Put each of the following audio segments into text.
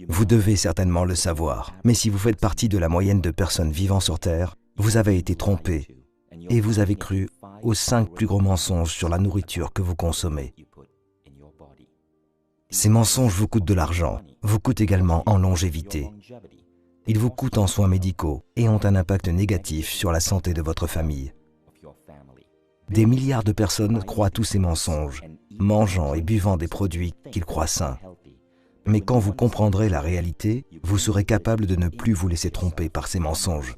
Vous devez certainement le savoir, mais si vous faites partie de la moyenne de personnes vivant sur Terre, vous avez été trompé et vous avez cru aux 5 plus gros mensonges sur la nourriture que vous consommez. Ces mensonges vous coûtent de l'argent, vous coûtent également en longévité. Ils vous coûtent en soins médicaux et ont un impact négatif sur la santé de votre famille. Des milliards de personnes croient tous ces mensonges, mangeant et buvant des produits qu'ils croient sains. Mais quand vous comprendrez la réalité, vous serez capable de ne plus vous laisser tromper par ces mensonges.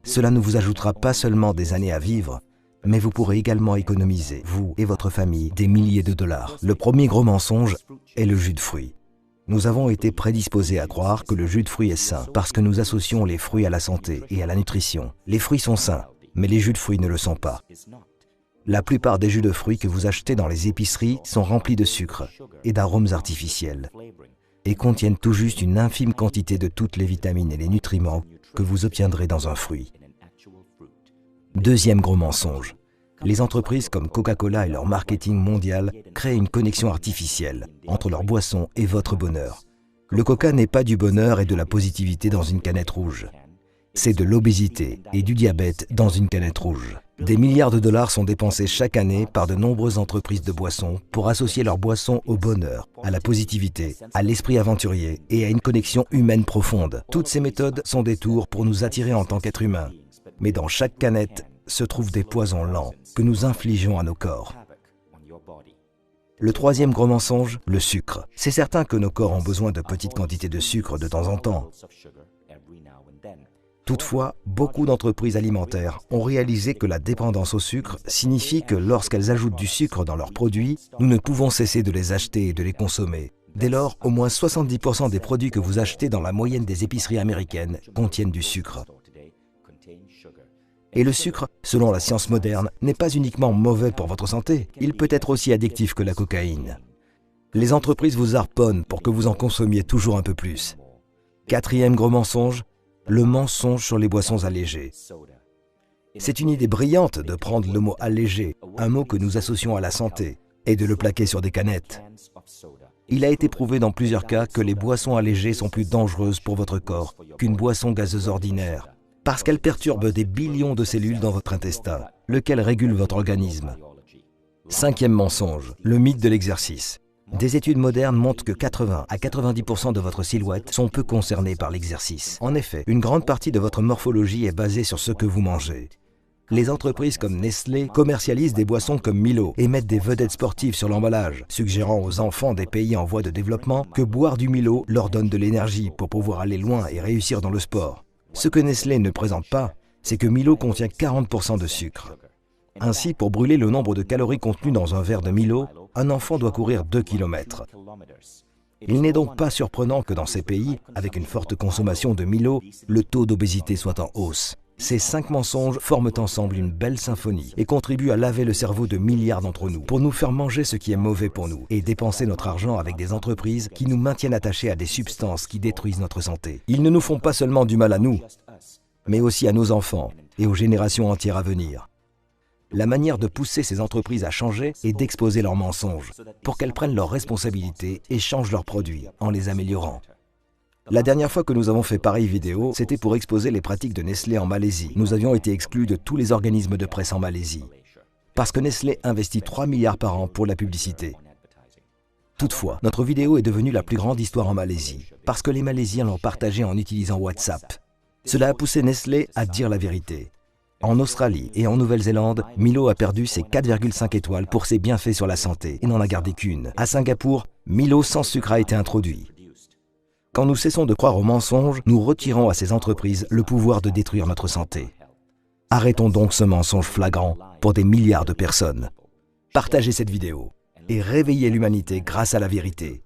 Cela ne vous ajoutera pas seulement des années à vivre, mais vous pourrez également économiser, vous et votre famille, des milliers de dollars. Le premier gros mensonge est le jus de fruits. Nous avons été prédisposés à croire que le jus de fruits est sain parce que nous associons les fruits à la santé et à la nutrition. Les fruits sont sains, mais les jus de fruits ne le sont pas. La plupart des jus de fruits que vous achetez dans les épiceries sont remplis de sucre et d'arômes artificiels et contiennent tout juste une infime quantité de toutes les vitamines et les nutriments que vous obtiendrez dans un fruit. Deuxième gros mensonge. Les entreprises comme Coca-Cola et leur marketing mondial créent une connexion artificielle entre leur boisson et votre bonheur. Le Coca n'est pas du bonheur et de la positivité dans une canette rouge. C'est de l'obésité et du diabète dans une canette rouge. Des milliards de dollars sont dépensés chaque année par de nombreuses entreprises de boissons pour associer leur boisson au bonheur, à la positivité, à l'esprit aventurier et à une connexion humaine profonde. Toutes ces méthodes sont des tours pour nous attirer en tant qu'êtres humains. Mais dans chaque canette se trouvent des poisons lents que nous infligeons à nos corps. Le troisième gros mensonge, le sucre. C'est certain que nos corps ont besoin de petites quantités de sucre de temps en temps. Toutefois, beaucoup d'entreprises alimentaires ont réalisé que la dépendance au sucre signifie que lorsqu'elles ajoutent du sucre dans leurs produits, nous ne pouvons cesser de les acheter et de les consommer. Dès lors, au moins 70% des produits que vous achetez dans la moyenne des épiceries américaines contiennent du sucre. Et le sucre, selon la science moderne, n'est pas uniquement mauvais pour votre santé, il peut être aussi addictif que la cocaïne. Les entreprises vous harponnent pour que vous en consommiez toujours un peu plus. Quatrième gros mensonge, le mensonge sur les boissons allégées. C'est une idée brillante de prendre le mot « allégé », un mot que nous associons à la santé, et de le plaquer sur des canettes. Il a été prouvé dans plusieurs cas que les boissons allégées sont plus dangereuses pour votre corps qu'une boisson gazeuse ordinaire, parce qu'elles perturbent des billions de cellules dans votre intestin, lequel régule votre organisme. Cinquième mensonge, le mythe de l'exercice. Des études modernes montrent que 80 à 90% de votre silhouette sont peu concernées par l'exercice. En effet, une grande partie de votre morphologie est basée sur ce que vous mangez. Les entreprises comme Nestlé commercialisent des boissons comme Milo et mettent des vedettes sportives sur l'emballage, suggérant aux enfants des pays en voie de développement que boire du Milo leur donne de l'énergie pour pouvoir aller loin et réussir dans le sport. Ce que Nestlé ne présente pas, c'est que Milo contient 40% de sucre. Ainsi, pour brûler le nombre de calories contenues dans un verre de Milo, un enfant doit courir 2 km. Il n'est donc pas surprenant que dans ces pays, avec une forte consommation de Milo, le taux d'obésité soit en hausse. Ces 5 mensonges forment ensemble une belle symphonie et contribuent à laver le cerveau de milliards d'entre nous pour nous faire manger ce qui est mauvais pour nous et dépenser notre argent avec des entreprises qui nous maintiennent attachés à des substances qui détruisent notre santé. Ils ne nous font pas seulement du mal à nous, mais aussi à nos enfants et aux générations entières à venir. La manière de pousser ces entreprises à changer est d'exposer leurs mensonges pour qu'elles prennent leurs responsabilités et changent leurs produits en les améliorant. La dernière fois que nous avons fait pareille vidéo, c'était pour exposer les pratiques de Nestlé en Malaisie. Nous avions été exclus de tous les organismes de presse en Malaisie, parce que Nestlé investit 3 milliards par an pour la publicité. Toutefois, notre vidéo est devenue la plus grande histoire en Malaisie, parce que les Malaisiens l'ont partagée en utilisant WhatsApp. Cela a poussé Nestlé à dire la vérité. En Australie et en Nouvelle-Zélande, Milo a perdu ses 4,5 étoiles pour ses bienfaits sur la santé et n'en a gardé qu'une. À Singapour, Milo sans sucre a été introduit. Quand nous cessons de croire aux mensonges, nous retirons à ces entreprises le pouvoir de détruire notre santé. Arrêtons donc ce mensonge flagrant pour des milliards de personnes. Partagez cette vidéo et réveillez l'humanité grâce à la vérité.